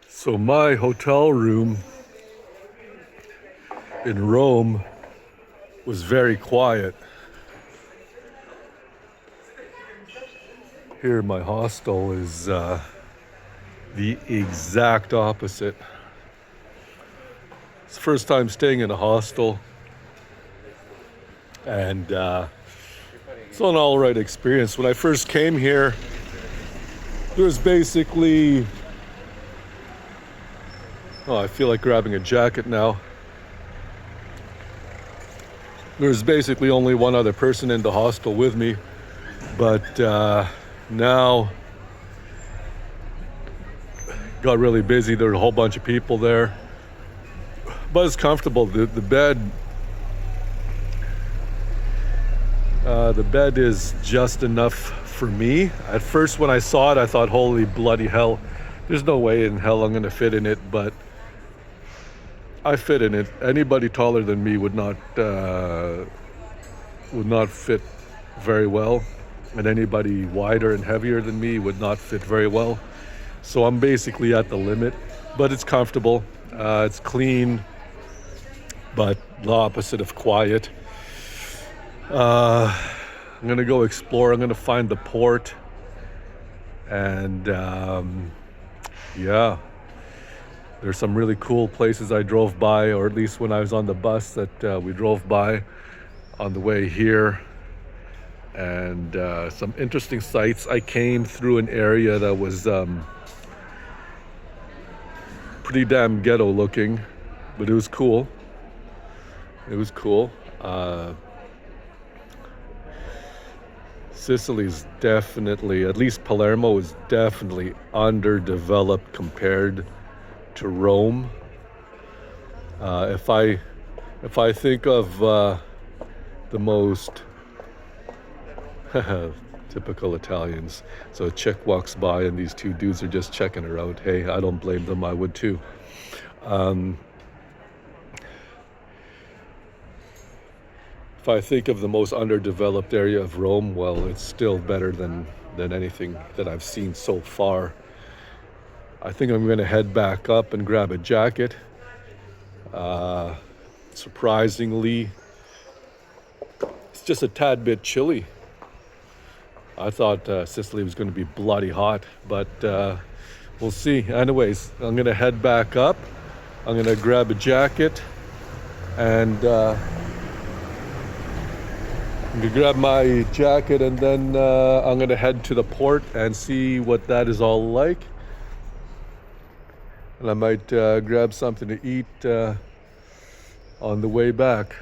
So my hotel room in Rome was very quiet. Here my hostel is the exact opposite. It's the first time staying in a hostel, and it's an all right experience. When I first came here, there was basically, oh, I feel like grabbing a jacket now. There was basically only one other person in the hostel with me, but now got really busy. There were a whole bunch of people there, but it's comfortable. The bed is just enough for me. At first when I saw it, I thought, holy bloody hell, there's no way in hell I'm gonna fit in it, but I fit in it. Anybody taller than me would not fit very well, and anybody wider and heavier than me would not fit very well. So I'm basically at the limit, but it's comfortable. It's clean, but the opposite of quiet. I'm gonna go explore. I'm gonna find the port, and yeah, there's some really cool places I drove by, or at least when I was on the bus that we drove by on the way here, and some interesting sights. I came through an area that was pretty damn ghetto looking, but it was cool. It was cool. Sicily's definitely, at least Palermo, is definitely underdeveloped compared to Rome. If I think of the most typical Italians, so a chick walks by and these two dudes are just checking her out. Hey, I don't blame them. I would too. If I think of the most underdeveloped area of Rome, well, it's still better than anything that I've seen so far. I think I'm going to head back up and grab a jacket. Surprisingly, it's just a tad bit chilly. I thought Sicily was going to be bloody hot, but we'll see. Anyways, I'm going to head back up. I'm going to grab a jacket, and I'm going to grab my jacket, and then I'm going to head to the port and see what that is all like. And I might grab something to eat on the way back.